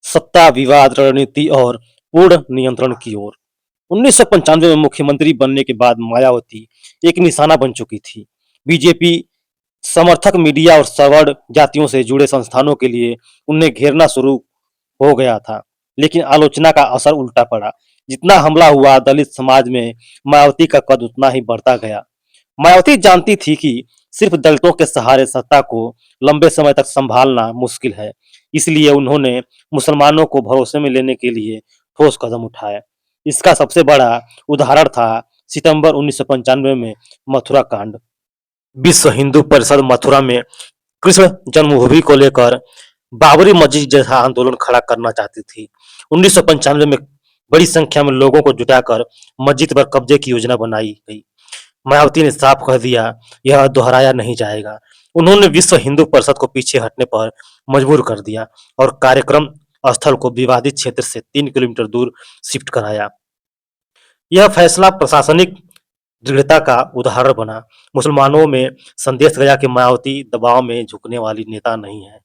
सत्ता विवाद रणनीति और पूर्ण नियंत्रण की ओर। 1995 में मुख्यमंत्री बनने के बाद मायावती एक निशाना बन चुकी थी। बीजेपी समर्थक मीडिया और सवर्ण जातियों से जुड़े संस्थानों के लिए उन्हें घेरना शुरू हो गया था, लेकिन आलोचना का असर उल्टा पड़ा। जितना हमला हुआ दलित समाज में, मायावती का कद उतना ही बढ़ता गया। मायावती जानती थी कि सिर्फ दलितों के सहारे सत्ता को लंबे समय तक संभालना मुश्किल है। इसलिए उन्होंने मुसलमानों को भरोसे में लेने के लिए ठोस कदम उठाए। इसका सबसे बड़ा उदाहरण था सितंबर 1995 में मथुरा कांड। विश्व हिंदू परिषद मथुरा में कृष्ण जन्मभूमि को लेकर बाबरी मस्जिद जैसा आंदोलन खड़ा करना चाहती थी। 1995 में बड़ी संख्या में लोगों को जुटाकर मस्जिद पर कब्जे की योजना बनाई गई। मायावती ने साफ कह दिया, यह दोहराया नहीं जाएगा। उन्होंने विश्व हिंदू परिषद को पीछे हटने पर मजबूर कर दिया और कार्यक्रम स्थल को विवादित क्षेत्र से 3 किलोमीटर दूर शिफ्ट कराया। यह फैसला प्रशासनिक दृढ़ता का उदाहरण बना। मुसलमानों में संदेश गया कि मायावती दबाव में झुकने वाली नेता नहीं है।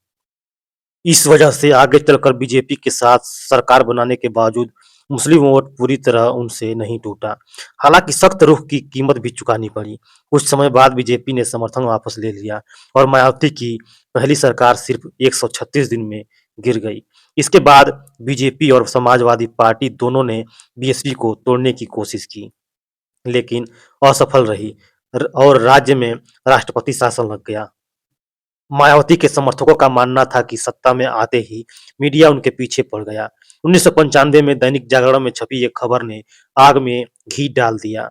इस वजह से आगे चलकर बीजेपी के साथ सरकार बनाने के बावजूद मुस्लिम वोट पूरी तरह उनसे नहीं टूटा। हालांकि सख्त रुख की कीमत भी चुकानी पड़ी। कुछ समय बाद बीजेपी ने समर्थन वापस ले लिया और मायावती की पहली सरकार सिर्फ 136 दिन में गिर गई। इसके बाद बीजेपी और समाजवादी पार्टी दोनों ने बीएसपी को तोड़ने की कोशिश की, लेकिन असफल रही और राज्य में राष्ट्रपति शासन लग गया। मायावती के समर्थकों का मानना था कि सत्ता में आते ही मीडिया उनके पीछे पड़ गया। 1995 में दैनिक जागरण में छपी एक खबर ने आग में घी डाल दिया।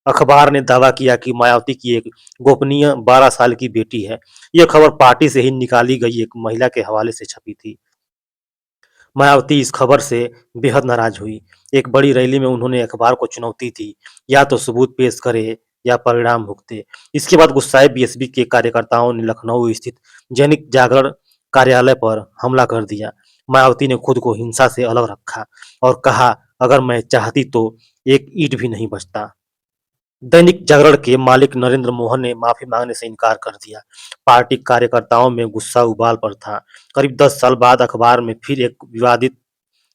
अखबार ने दावा किया कि मायावती की एक गोपनीय 12 साल की बेटी है। यह खबर पार्टी से ही निकाली गई एक महिला के हवाले से छपी थी। मायावती इस खबर से बेहद नाराज हुई। एक बड़ी रैली में उन्होंने अखबार को चुनौती दी, या तो सबूत पेश करे या परिणाम भुगते। इसके बाद गुस्साए बीएसपी के कार्यकर्ताओं ने लखनऊ स्थित दैनिक जागरण कार्यालय पर हमला कर दिया। मायावती ने खुद को हिंसा से अलग रखा और कहा, अगर मैं चाहती तो एक ईंट भी नहीं बचता। दैनिक जागरण के मालिक नरेंद्र मोहन ने माफी मांगने से इनकार कर दिया। पार्टी कार्यकर्ताओं में गुस्सा उबाल पर था। करीब 10 साल बाद अखबार में फिर एक विवादित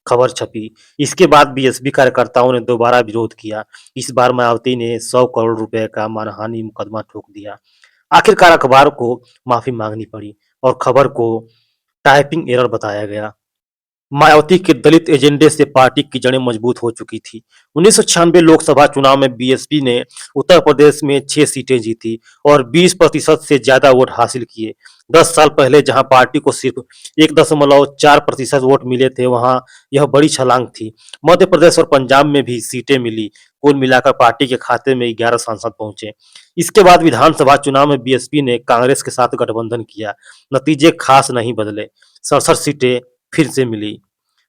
खबर छपी। इसके बाद बीएसपी कार्यकर्ताओं ने दोबारा विरोध किया। इस बार मायावती ने 100 करोड़ रुपए का मानहानि मुकदमा ठोक दिया। आखिरकार अखबार को माफी मांगनी पड़ी और खबर को टाइपिंग एरर बताया गया। मायावती के दलित एजेंडे से पार्टी की जड़ें मजबूत हो चुकी थी। 1996 लोकसभा चुनाव में बीएसपी ने उत्तर प्रदेश में 6 सीटें जीती और 20% से ज्यादा वोट हासिल किए। 10 साल पहले जहां पार्टी को सिर्फ 1.4% वोट मिले थे, वहां यह बड़ी छलांग थी। मध्य प्रदेश और पंजाब में भी सीटें मिली। कुल मिलाकर पार्टी के खाते में 11 सांसद पहुंचे। इसके बाद विधानसभा चुनाव में बीएसपी ने कांग्रेस के साथ गठबंधन किया। नतीजे खास नहीं बदले। 67 सीटें फिर से मिली।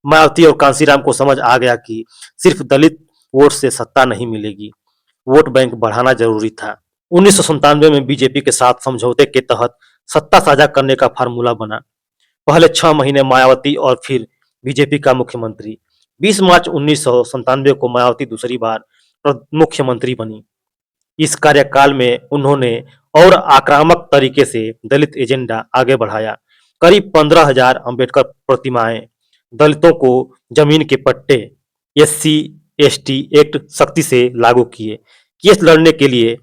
मायावती और कांशीराम को समझ आ गया कि सिर्फ दलित वोट से सत्ता नहीं मिलेगी, वोट बैंक बढ़ाना जरूरी था। 1997 में बीजेपी के साथ समझौते के तहत सत्ता साझा करने का फार्मूला बना। पहले 6 महीने मायावती और फिर बीजेपी का मुख्यमंत्री। 20 मार्च 1997 को मायावती दूसरी बार मुख्यमंत्री बनी। इस कार्यकाल में उन्होंने और आक्रामक तरीके से दलित एजेंडा आगे बढ़ाया। करीब 15,000 अंबेडकर प्रतिमाएं, दलितों को जमीन के पट्टे, एससी/एसटी एक्ट सख्ती से लागू किए, केस लड़ने के लिए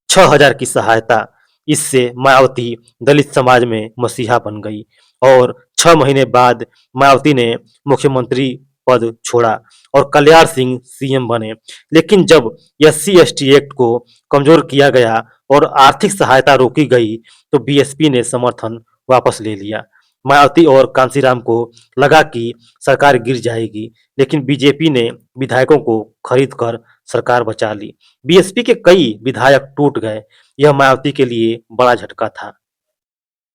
6,000 की सहायता। इससे मायावती दलित समाज में मसीहा बन गई और 6 महीने बाद मायावती ने मुख्यमंत्री पद छोड़ा और कल्याण सिंह सीएम बने। लेकिन जब एससी/एसटी एक्ट को कमजोर किया गया और आर्थिक सहायता रोकी गई, तो बीएसपी ने समर्थन वापस ले लिया। मायावती और कांशीराम को लगा कि सरकार गिर जाएगी, लेकिन बीजेपी ने विधायकों को खरीद कर सरकार बचा ली। बीएसपी के कई विधायक टूट गए। यह मायावती के लिए बड़ा झटका था।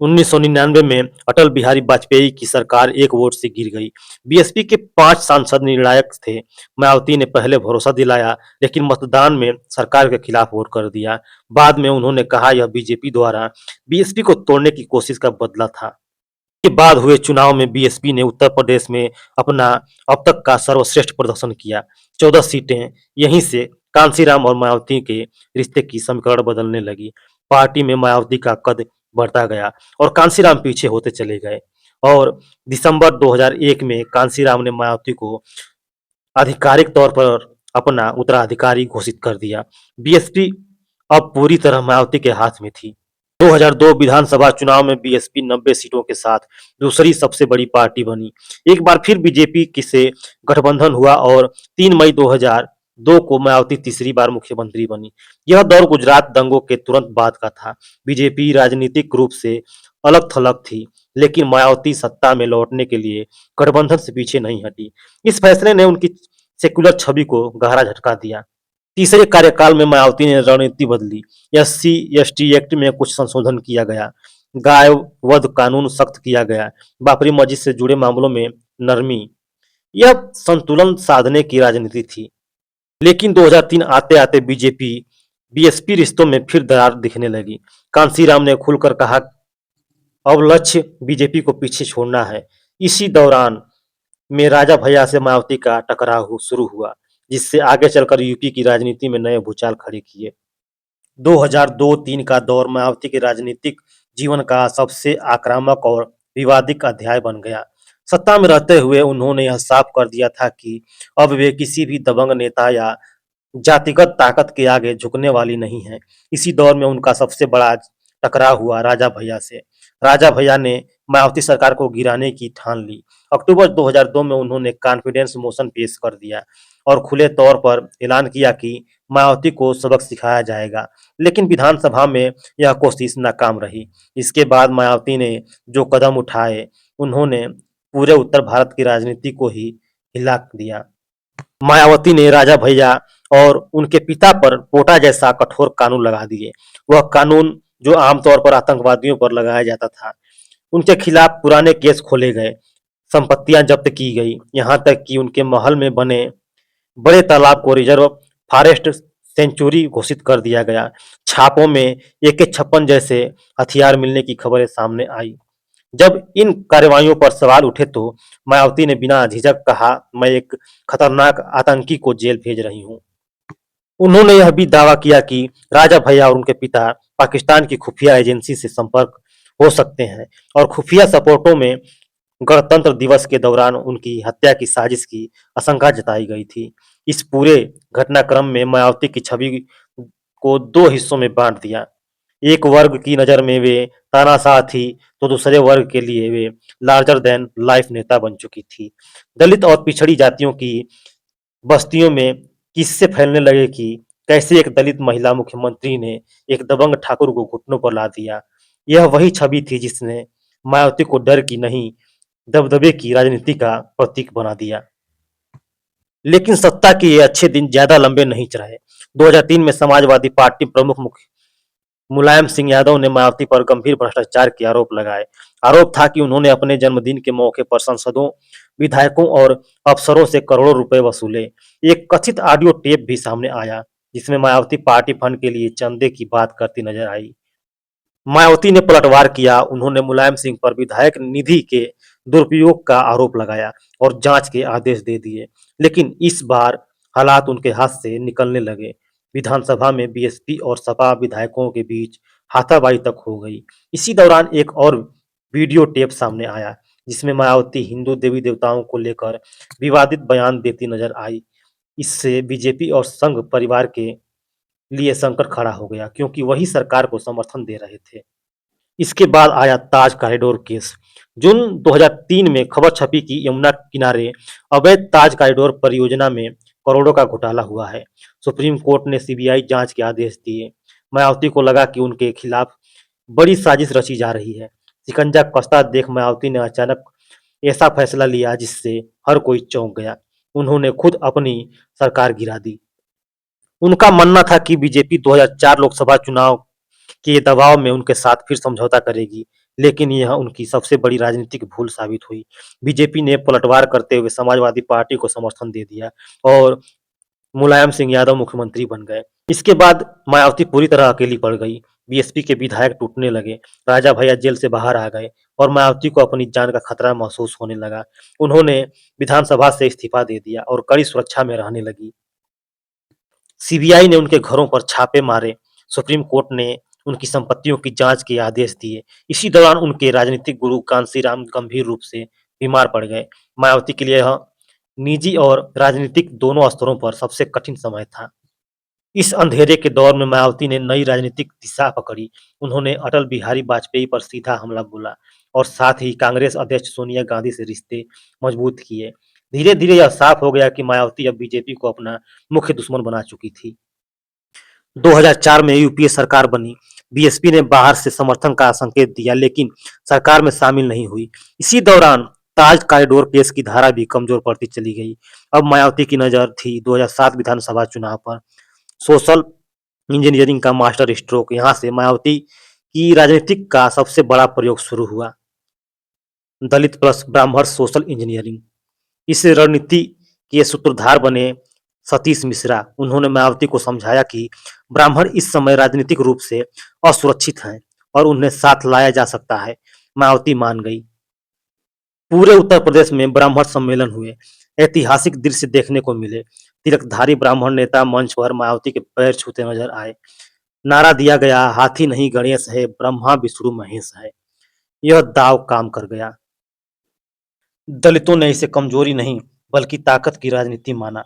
1999 में अटल बिहारी वाजपेयी की सरकार एक वोट से गिर गई। बीएसपी के 5 सांसद निर्णायक थे। मायावती ने पहले भरोसा दिलाया, लेकिन मतदान में सरकार के खिलाफ वोट कर दिया। बाद में उन्होंने कहा, यह बीजेपी द्वारा बीएसपी को तोड़ने की कोशिश का बदला था। के बाद हुए चुनाव में बीएसपी ने उत्तर प्रदेश में अपना अब तक का सर्वश्रेष्ठ प्रदर्शन किया। 14 सीटें। यहीं से कांशीराम और मायावती के रिश्ते की समीकरण बदलने लगी। पार्टी में मायावती का कद बढ़ता गया और कांशीराम पीछे होते चले गए और दिसंबर 2001 में कांशीराम ने मायावती को आधिकारिक तौर पर अपना उत्तराधिकारी घोषित कर दिया। बीएसपी अब पूरी तरह मायावती के हाथ में थी। 2002 विधानसभा चुनाव में बीएसपी 90 सीटों के साथ दूसरी सबसे बड़ी पार्टी बनी। एक बार फिर बीजेपी की से गठबंधन हुआ और 3 मई 2002 को मायावती तीसरी बार मुख्यमंत्री बनी। यह दौर गुजरात दंगों के तुरंत बाद का था। बीजेपी राजनीतिक रूप से अलग-थलग थी, लेकिन मायावती सत्ता में लौटने के लिए गठबंधन से पीछे नहीं हटी। इस फैसले ने उनकी सेक्युलर छवि को गहरा झटका दिया। तीसरे कार्यकाल में मायावती ने रणनीति बदली। एससी/एसटी एक्ट में कुछ संशोधन किया गया, गाय वध कानून सख्त किया गया, बाबरी मस्जिद से जुड़े मामलों में नरमी। यह संतुलन साधने की राजनीति थी। लेकिन 2003 आते-आते बीजेपी बीएसपी रिश्तों में फिर दरार दिखने लगी। कांशीराम ने खुलकर कहा, अब लक्ष्य बीजेपी को पीछे छोड़ना है। इसी दौरान में राजा भैया से मायावती का टकराव शुरू हुआ, जिससे आगे चलकर यूपी की राजनीति में नए भूचाल खड़े किए। 2002-3 का दौर मायावती के राजनीतिक जीवन का सबसे आक्रामक और विवादित अध्याय बन गया। सत्ता में रहते हुए उन्होंने यह साफ कर दिया था कि अब वे किसी भी दबंग नेता या जातिगत ताकत के आगे झुकने वाली नहीं है। इसी दौर में उनका सबसे बड़ा टकराव हुआ राजा भैया से। राजा भैया ने मायावती सरकार को गिराने की ठान ली। अक्टूबर 2002 में उन्होंने कॉन्फिडेंस मोशन पेश कर दिया और खुले तौर पर ऐलान किया कि मायावती को सबक सिखाया जाएगा, लेकिन विधानसभा में यह कोशिश नाकाम रही। इसके बाद मायावती ने जो कदम उठाए, उन्होंने पूरे उत्तर भारत की राजनीति को ही हिला दिया। मायावती ने राजा भैया और उनके पिता पर पोटा जैसा कठोर कानून लगा दिए। वह कानून जो आमतौर पर आतंकवादियों पर लगाया जाता था। उनके खिलाफ पुराने केस खोले गए, संपत्तियां जब्त की गई, यहाँ तक कि उनके महल में बने बड़े तालाब को रिजर्व फॉरेस्ट सेंचुरी घोषित कर दिया गया। छापों में AK-56 जैसे हथियार मिलने की खबरें सामने आई। जब इन कार्रवाइयों पर सवाल उठे तो मायावती ने बिना झिझक कहा, मैं एक खतरनाक आतंकी को जेल भेज रही हूँ। उन्होंने यह भी दावा किया कि राजा भैया और उनके पिता पाकिस्तान की खुफिया एजेंसी से संपर्क हो सकते हैं और खुफिया सपोर्टों में गणतंत्र दिवस के दौरान उनकी हत्या की साजिश की आशंका जताई गई थी। इस पूरे घटनाक्रम में मायावती की छवि को दो हिस्सों में बांट दिया। एक वर्ग की नज़र में वे तानाशाह थी, तो दूसरे वर्ग के लिए वे लार्जर देन लाइफ नेता बन चुकी थी। दलित और पिछड़ी जातियों की बस्तियों में किस्से फैलने लगे कि कैसे एक दलित महिला मुख्यमंत्री ने एक दबंग ठाकुर को घुटनों पर ला दिया। यह वही छवि थी जिसने मायावती को डर की नहीं, दबदबे की राजनीति का प्रतीक बना दिया। लेकिन सत्ता के ये अच्छे दिन ज्यादा लंबे नहीं रहे। 2003 में समाजवादी पार्टी प्रमुख मुलायम सिंह यादव ने मायावती पर गंभीर भ्रष्टाचार के आरोप लगाए। आरोप था कि उन्होंने अपने जन्मदिन के मौके पर सांसदों, विधायकों और अफसरों से करोड़ों रुपए वसूले। एक कथित ऑडियो टेप भी सामने आया, जिसमें मायावती पार्टी फंड के लिए चंदे की बात करती नजर आई। मायावती ने पलटवार किया। उन्होंने मुलायम सिंह पर विधायक निधि के दुरुपयोग का आरोप लगाया और जांच के आदेश दे दिए। लेकिन इस बार हालात उनके हाथ से निकलने लगे। विधानसभा में बीएसपी और सपा विधायकों के बीच हाथापाई तक हो गई। इसी दौरान एक और वीडियो टेप सामने आया, जिसमें मायावती हिंदू देवी देवताओं को लेकर विवादित बयान देती नजर आई। इससे बीजेपी और संघ परिवार के लिए संकट खड़ा हो गया, क्योंकि वही सरकार को समर्थन दे रहे थे। इसके बाद आया ताज कॉरिडोर केस। जून 2003 में खबर छपी कि यमुना किनारे अवैध ताज कॉरिडोर परियोजना में करोड़ों का घोटाला हुआ है। सुप्रीम कोर्ट ने सीबीआई जांच के आदेश दिए। मायावती को लगा कि उनके खिलाफ बड़ी साजिश रची जा रही है। शिकंजा कसता देख मायावती ने अचानक ऐसा फैसला लिया जिससे हर कोई चौंक गया। उन्होंने खुद अपनी सरकार गिरा दी। उनका मानना था कि बीजेपी 2004 लोकसभा चुनाव के दबाव में उनके साथ फिर समझौता करेगी, लेकिन यह उनकी सबसे बड़ी राजनीतिक भूल साबित हुई। बीजेपी ने पलटवार करते हुए समाजवादी पार्टी को समर्थन दे दिया और मुलायम सिंह यादव मुख्यमंत्री बन गए। इसके बाद मायावती पूरी तरह अकेली पड़ गई। बीएसपी के विधायक टूटने लगे, राजा भैया जेल से बाहर आ गए और मायावती को अपनी जान का खतरा महसूस होने लगा। उन्होंने विधानसभा से इस्तीफा दे दिया और कड़ी सुरक्षा में रहने लगी। सीबीआई ने उनके घरों पर छापे मारे। सुप्रीम कोर्ट ने उनकी संपत्तियों की जांच के आदेश दिए। इसी दौरान उनके राजनीतिक गुरु कांशीराम गंभीर रूप से बीमार पड़ गए। मायावती के लिए यह निजी और राजनीतिक दोनों स्तरों पर सबसे कठिन समय था। इस अंधेरे के दौर में मायावती ने नई राजनीतिक दिशा पकड़ी। उन्होंने अटल बिहारी वाजपेयी पर सीधा हमला बोला और साथ ही कांग्रेस अध्यक्ष सोनिया गांधी से रिश्ते मजबूत किए। धीरे-धीरे यह साफ हो गया कि मायावती अब बीजेपी को अपना मुख्य दुश्मन बना चुकी थी। 2004 में यूपीए सरकार बनी। बीएसपी ने बाहर से समर्थन का संकेत दिया लेकिन सरकार में शामिल नहीं हुई। इसी दौरान ताज कॉरिडोर केस की धारा भी कमजोर पड़ती चली गई। अब मायावती की नजर थी 2007 विधानसभा चुनाव पर। सोशल इंजीनियरिंग का मास्टर स्ट्रोक, यहाँ से मायावती की राजनीतिक का सबसे बड़ा प्रयोग शुरू हुआ। दलित प्लस ब्राह्मण सोशल इंजीनियरिंग, इस रणनीति के सूत्रधार बने सतीश मिश्रा। उन्होंने मायावती को समझाया कि ब्राह्मण इस समय राजनीतिक रूप से असुरक्षित हैं और उन्हें साथ लाया जा सकता है। मायावती मान गई। पूरे उत्तर प्रदेश में ब्राह्मण सम्मेलन हुए। ऐतिहासिक दृश्य देखने को मिले। तिलकधारी ब्राह्मण नेता मंच पर मायावती के पैर छूते नजर आए। नारा दिया गया, हाथी नहीं गणेश है, ब्रह्मा विष्णु महेश है। यह दाव काम कर गया। दलितों ने इसे कमजोरी नहीं बल्कि ताकत की राजनीति माना।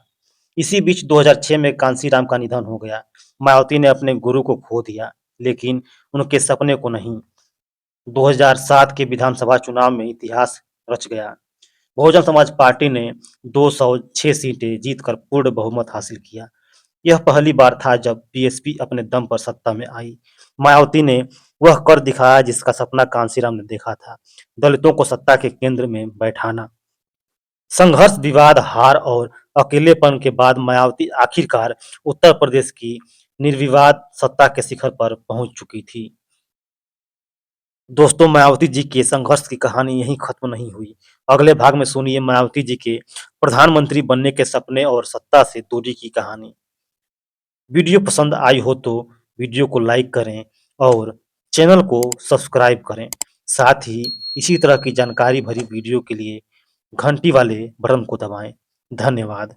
इसी बीच 2006 में कांशीराम का निधन हो गया। मायावती ने अपने गुरु को खो दिया लेकिन उनके सपने को नहीं। 2007 के विधानसभा चुनाव में इतिहास रच गया। बहुजन समाज पार्टी ने 206 सीटें जीतकर पूर्ण बहुमत हासिल किया। यह पहली बार था जब बीएसपी अपने दम पर सत्ता में आई। मायावती ने वह कर दिखाया जिसका सपना कांशीराम ने देखा था, दलितों को सत्ता के केंद्र में बैठाना। संघर्ष, विवाद, हार और अकेलेपन के बाद मायावती आखिरकार उत्तर प्रदेश की निर्विवाद सत्ता के शिखर पर पहुंच चुकी थी। दोस्तों, मायावती जी के संघर्ष की कहानी यहीं खत्म नहीं हुई। अगले भाग में सुनिए मायावती जी के प्रधानमंत्री बनने के सपने और सत्ता से दूरी की कहानी। वीडियो पसंद आई हो तो वीडियो को लाइक करें और चैनल को सब्सक्राइब करें। साथ ही इसी तरह की जानकारी भरी वीडियो के लिए घंटी वाले बटन को दबाएं। धन्यवाद।